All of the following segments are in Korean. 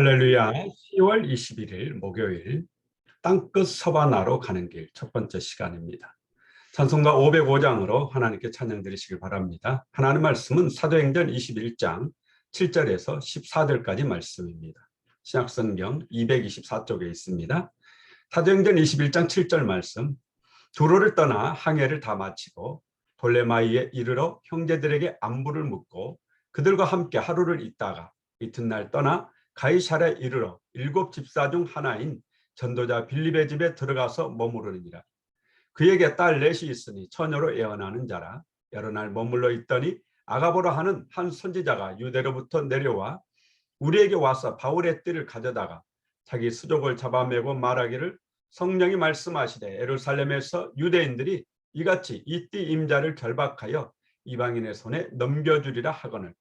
할렐루야. 10월 21일 목요일 땅끝 서바나로 가는 길 첫 번째 시간입니다. 찬송가 505장으로 하나님께 찬양 드리시길 바랍니다. 하나님 말씀은 사도행전 21장 7절에서 14절까지 말씀입니다. 신약성경 224쪽에 있습니다. 사도행전 21장 7절 말씀. 두로를 떠나 항해를 다 마치고 돌레마이에 이르러 형제들에게 안부를 묻고 그들과 함께 하루를 있다가 이튿날 떠나 가이사랴에 이르러 7 집사 중 하나인 전도자 빌립의 집에 들어가서 머무르니라. 그에게 딸 넷이 있으니 처녀로 예언하는 자라. 여러 날 머물러 있더니 아가보라 하는 한 선지자가 유대로부터 내려와 우리에게 와서 바울의 띠를 가져다가 자기 수족을 잡아매고 말하기를 성령이 말씀하시되 예루살렘에서 유대인들이 이같이 이 띠 임자를 결박하여 이방인의 손에 넘겨주리라 하거늘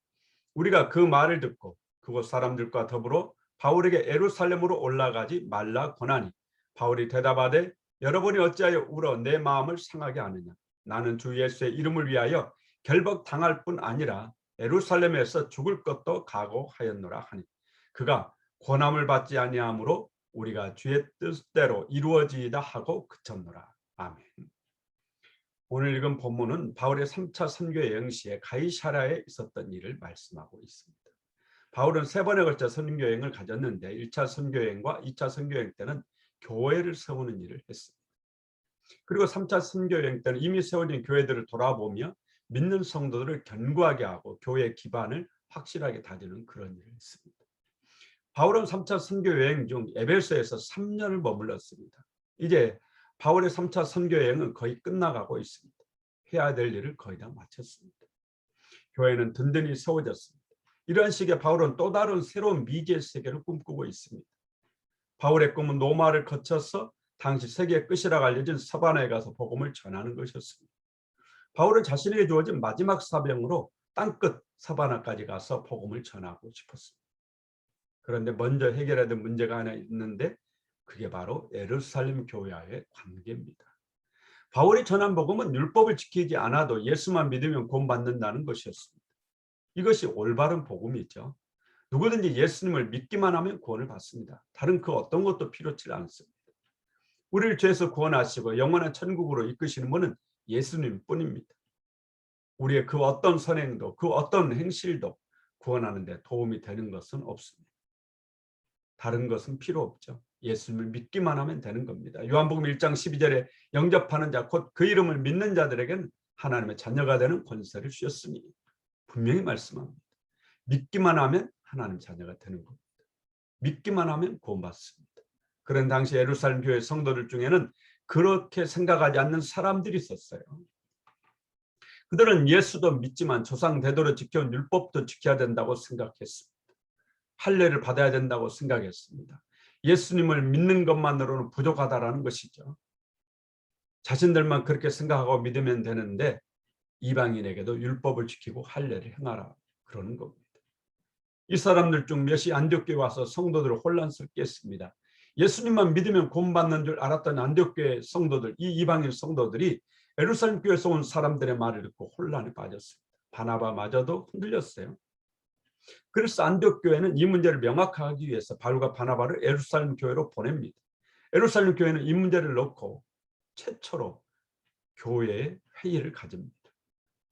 우리가 그 말을 듣고 그곳 사람들과 더불어 바울에게 예루살렘으로 올라가지 말라 권하니 바울이 대답하되 여러분이 어찌하여 울어 내 마음을 상하게 하느냐. 나는 주 예수의 이름을 위하여 결박당할 뿐 아니라 예루살렘에서 죽을 것도 각오하였노라 하니 그가 권함을 받지 아니하므로 우리가 주의 뜻대로 이루어지이다 하고 그쳤노라. 아멘. 오늘 읽은 본문은 바울의 3차 선교 여행 시에 가이사랴에 있었던 일을 말씀하고 있습니다. 바울은 3번에 걸쳐 선교 여행을 가졌는데 1차 선교 여행과 2차 선교 여행 때는 교회를 세우는 일을 했습니다. 그리고 3차 선교 여행 때는 이미 세워진 교회들을 돌아보며 믿는 성도들을 견고하게 하고 교회의 기반을 확실하게 다지는 그런 일을 했습니다. 바울은 3차 선교 여행 중 에베소에서 3년을 머물렀습니다. 이제 바울의 3차 선교 여행은 거의 끝나가고 있습니다. 해야 될 일을 거의 다 마쳤습니다. 교회는 든든히 세워졌습니다. 이런 식의 바울은 또 다른 새로운 미지의 세계를 꿈꾸고 있습니다. 바울의 꿈은 로마를 거쳐서 당시 세계의 끝이라고 알려진 서바나에 가서 복음을 전하는 것이었습니다. 바울은 자신에게 주어진 마지막 사명으로 땅끝 서바나까지 가서 복음을 전하고 싶었습니다. 그런데 먼저 해결해야 될 문제가 하나 있는데 그게 바로 예루살렘 교회와의 관계입니다. 바울이 전한 복음은 율법을 지키지 않아도 예수만 믿으면 구원받는다는 것이었습니다. 이것이 올바른 복음이죠. 누구든지 예수님을 믿기만 하면 구원을 받습니다. 다른 그 어떤 것도 필요치 않습니다. 우리를 죄에서 구원하시고 영원한 천국으로 이끄시는 분은 예수님뿐입니다. 우리의 그 어떤 선행도 그 어떤 행실도 구원하는 데 도움이 되는 것은 없습니다. 다른 것은 필요 없죠. 예수님을 믿기만 하면 되는 겁니다. 요한복음 1장 12절에 영접하는 자 곧 그 이름을 믿는 자들에게는 하나님의 자녀가 되는 권세를 주셨으니 분명히 말씀합니다. 믿기만 하면 하나님 자녀가 되는 겁니다. 믿기만 하면 구원받습니다. 그런 당시 예루살렘 교회 성도들 중에는 그렇게 생각하지 않는 사람들이 있었어요. 그들은 예수도 믿지만 조상 대대로 지켜온 율법도 지켜야 된다고 생각했습니다. 할례를 받아야 된다고 생각했습니다. 예수님을 믿는 것만으로는 부족하다라는 것이죠. 자신들만 그렇게 생각하고 믿으면 되는데 이방인에게도 율법을 지키고 할례를 행하라 그러는 겁니다. 이 사람들 중 몇이 안디옥교에 와서 성도들을 혼란스럽게 했습니다. 예수님만 믿으면 구원받는 줄 알았던 안디옥교의 성도들, 이 이방인 성도들이 예루살렘 교회에서 온 사람들의 말을 듣고 혼란에 빠졌습니다. 바나바마저도 흔들렸어요. 그래서 안디옥 교회는 이 문제를 명확하기 위해서 바울과 바나바를 예루살렘 교회로 보냅니다. 예루살렘 교회는 이 문제를 놓고 최초로 교회의 회의를 가집니다.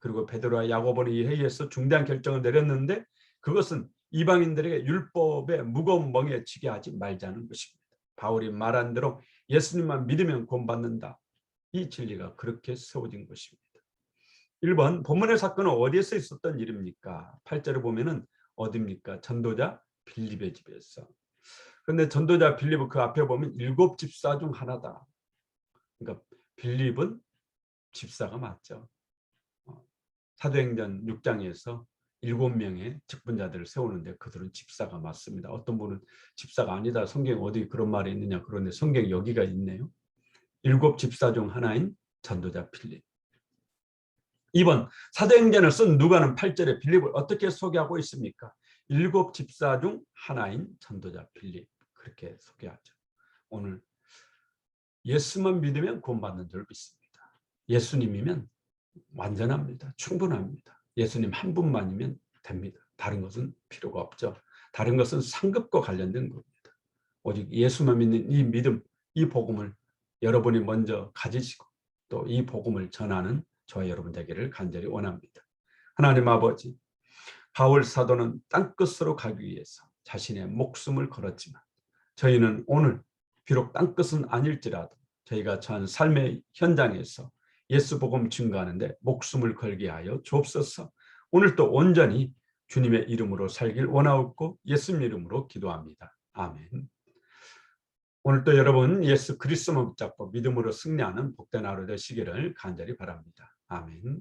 그리고 베드로와 야고보는 이 회의에서 중대한 결정을 내렸는데 그것은 이방인들에게 율법의 무거운 멍에 지게 하지 말자는 것입니다. 바울이 말한 대로 예수님만 믿으면 구원받는다. 이 진리가 그렇게 세워진 것입니다. 1번 본문의 사건은 어디에서 있었던 일입니까? 8절을 보면은 어디입니까? 전도자 빌립의 집에서. 그런데 전도자 빌립은 그 앞에 보면 7 집사 중 하나다. 그러니까 빌립은 집사가 맞죠. 사도행전 6장에서 7명의 직분자들을 세우는데 그들은 집사가 맞습니다. 어떤 분은 집사가 아니다. 성경에 어디 그런 말이 있느냐. 그런데 성경에 여기가 있네요. 7 집사 중 하나인 전도자 빌립. 2번 사도행전을 쓴 누가는 8절에 빌립을 어떻게 소개하고 있습니까? 7 집사 중 하나인 전도자 빌립 그렇게 소개하죠. 오늘 예수만 믿으면 구원받는 줄 믿습니다. 예수님이면 완전합니다. 충분합니다. 예수님 한 분만이면 됩니다. 다른 것은 필요가 없죠. 다른 것은 상급과 관련된 겁니다. 오직 예수만 믿는 이 믿음, 이 복음을 여러분이 먼저 가지시고 또 이 복음을 전하는 저와 여러분 되기를 간절히 원합니다. 하나님 아버지, 바울 사도는 땅끝으로 가기 위해서 자신의 목숨을 걸었지만 저희는 오늘 비록 땅끝은 아닐지라도 저희가 처한 삶의 현장에서 예수 복음 증거하는데 목숨을 걸게 하여 주옵소서. 오늘도 온전히 주님의 이름으로 살길 원하옵고 예수님 이름으로 기도합니다. 아멘. 오늘도 여러분 예수 그리스도만 붙잡고 믿음으로 승리하는 복된 하루 되시기를 간절히 바랍니다. 아멘.